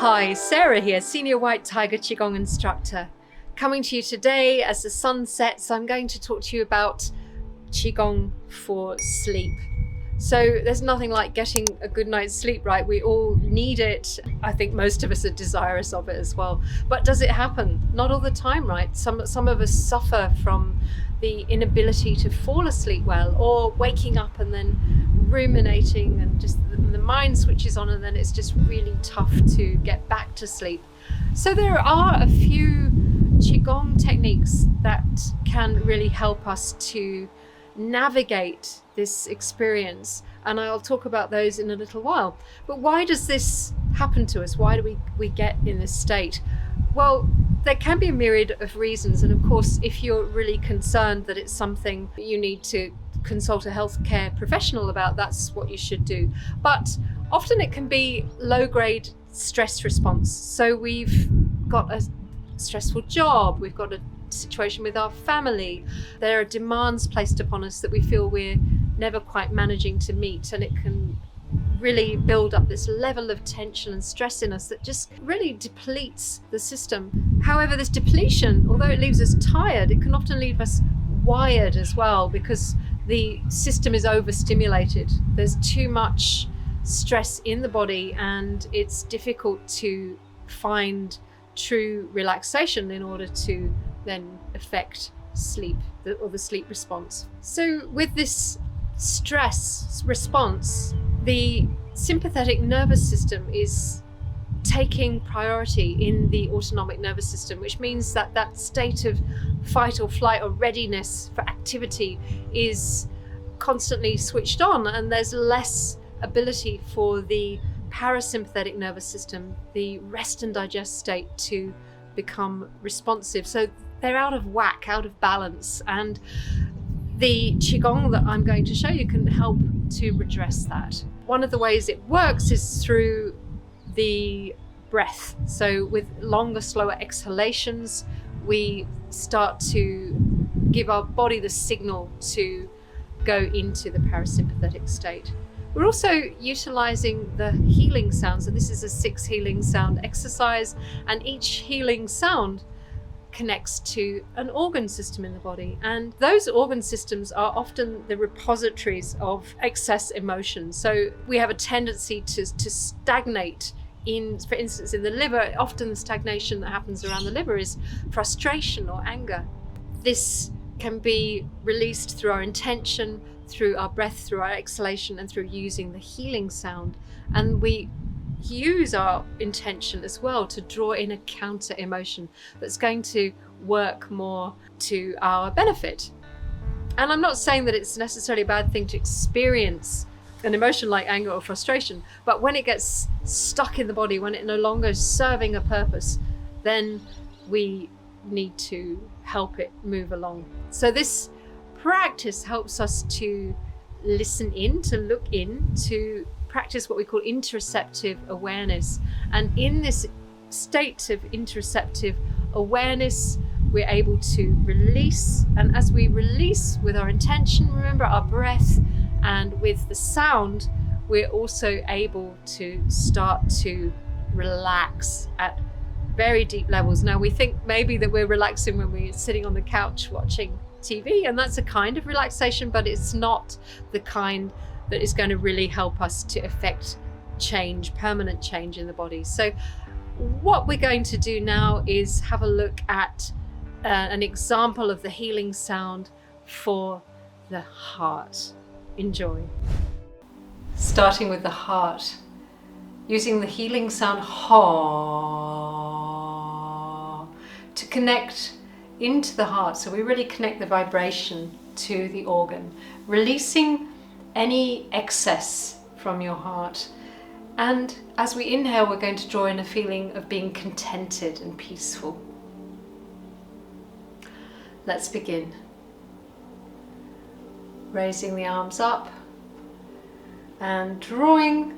Hi, Sarah here, Senior White Tiger Qigong instructor. Coming to you today as the sun sets, I'm going to talk to you about Qigong for sleep. So there's nothing like getting a good night's sleep, right? We all need it. I think most of us are desirous of it as well. But does it happen? Not all the time, right? Some of us suffer from the inability to fall asleep well, or waking up and then ruminating and just the mind switches on and then it's just really tough to get back to sleep. So there are a few Qigong techniques that can really help us to navigate this experience, and I'll talk about those in a little while. But why does this happen to us? Why do we get in this state? Well, there can be a myriad of reasons, and of course if you're really concerned that it's something you need to consult a healthcare professional about, that's what you should do. But often it can be low-grade stress response. So we've got a stressful job, we've got a situation with our family, there are demands placed upon us that we feel we're never quite managing to meet, and it can really build up this level of tension and stress in us that just really depletes the system. However, this depletion, although it leaves us tired, it can often leave us wired as well, because the system is overstimulated. There's too much stress in the body and it's difficult to find true relaxation in order to then affect sleep or the sleep response. So with this stress response, the sympathetic nervous system is taking priority in the autonomic nervous system, which means that that state of fight or flight or readiness for activity is constantly switched on, and there's less ability for the parasympathetic nervous system, the rest and digest state, to become responsive. So they're out of whack, out of balance, and the Qigong that I'm going to show you can help to redress that. One of the ways it works is through the breath. So with longer, slower exhalations, we start to give our body the signal to go into the parasympathetic state. We're also utilizing the healing sounds. So this is a 6 healing sound exercise, and each healing sound connects to an organ system in the body, and those organ systems are often the repositories of excess emotion. So we have a tendency to stagnate in, for instance, in the liver. Often the stagnation that happens around the liver is frustration or anger. This can be released through our intention, through our breath, through our exhalation, and through using the healing sound. And we use our intention as well to draw in a counter emotion that's going to work more to our benefit. And I'm not saying that it's necessarily a bad thing to experience an emotion like anger or frustration, but when it gets stuck in the body, when it no longer is serving a purpose, then we need to help it move along. So this practice helps us to listen in, to look in, to practice what we call interoceptive awareness. And in this state of interoceptive awareness, we're able to release. And as we release with our intention, remember our breath, and with the sound, we're also able to start to relax at very deep levels. Now, we think maybe that we're relaxing when we're sitting on the couch watching TV, and that's a kind of relaxation, but it's not the kind that is going to really help us to affect change, permanent change in the body. So what we're going to do now is have a look at an example of the healing sound for the heart. Enjoy. Starting with the heart, using the healing sound ha to connect into the heart. So we really connect the vibration to the organ, releasing any excess from your heart. And as we inhale, we're going to draw in a feeling of being contented and peaceful. Let's begin. Raising the arms up and drawing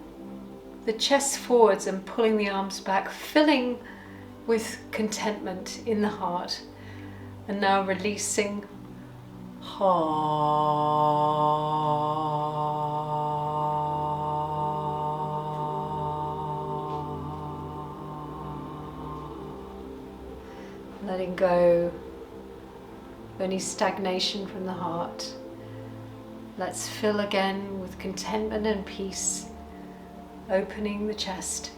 the chest forwards and pulling the arms back, filling with contentment in the heart. And now releasing. go of any stagnation from the heart. Let's fill again with contentment and peace, opening the chest.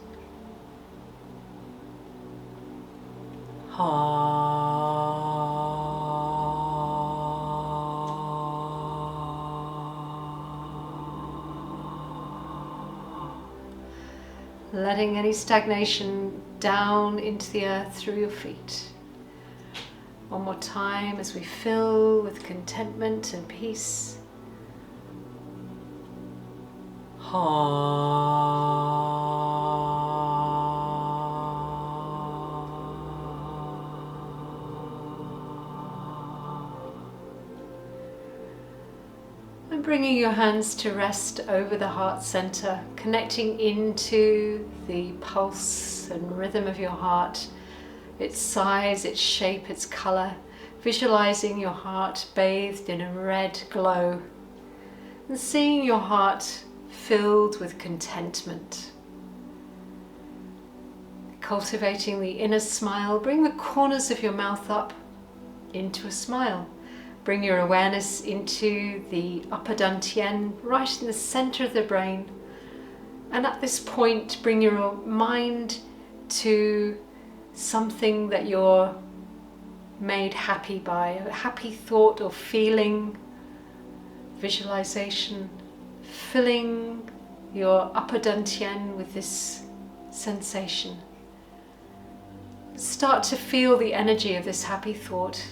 Letting any stagnation down into the earth through your feet. One more time as we fill with contentment and peace. And bringing your hands to rest over the heart center, connecting into the pulse and rhythm of your heart, its size, its shape, its color, visualizing your heart bathed in a red glow and seeing your heart filled with contentment. Cultivating the inner smile, bring the corners of your mouth up into a smile. Bring your awareness into the upper dantian, right in the center of the brain. And at this point, bring your mind to something that you're made happy by, a happy thought or feeling, visualization, filling your upper dantian with this sensation. Start to feel the energy of this happy thought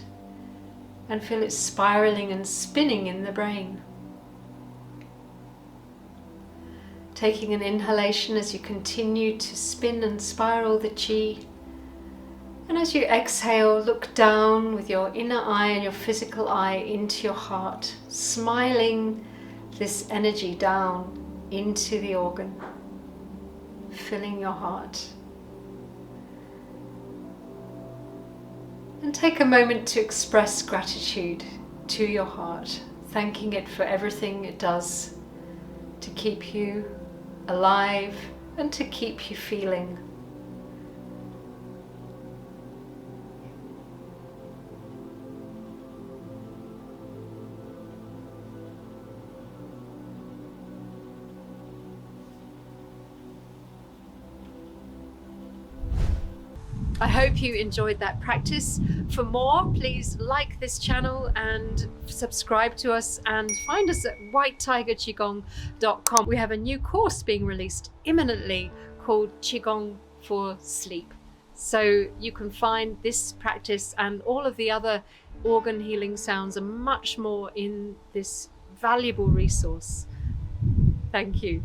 and feel it spiraling and spinning in the brain. Taking an inhalation as you continue to spin and spiral the chi. And as you exhale, look down with your inner eye and your physical eye into your heart, smiling this energy down into the organ, filling your heart. And take a moment to express gratitude to your heart, thanking it for everything it does to keep you alive and to keep you feeling. I hope you enjoyed that practice. For more, please like this channel and subscribe to us, and find us at whitetigerqigong.com. We have a new course being released imminently called Qigong for Sleep. So you can find this practice and all of the other organ healing sounds and much more in this valuable resource. Thank you.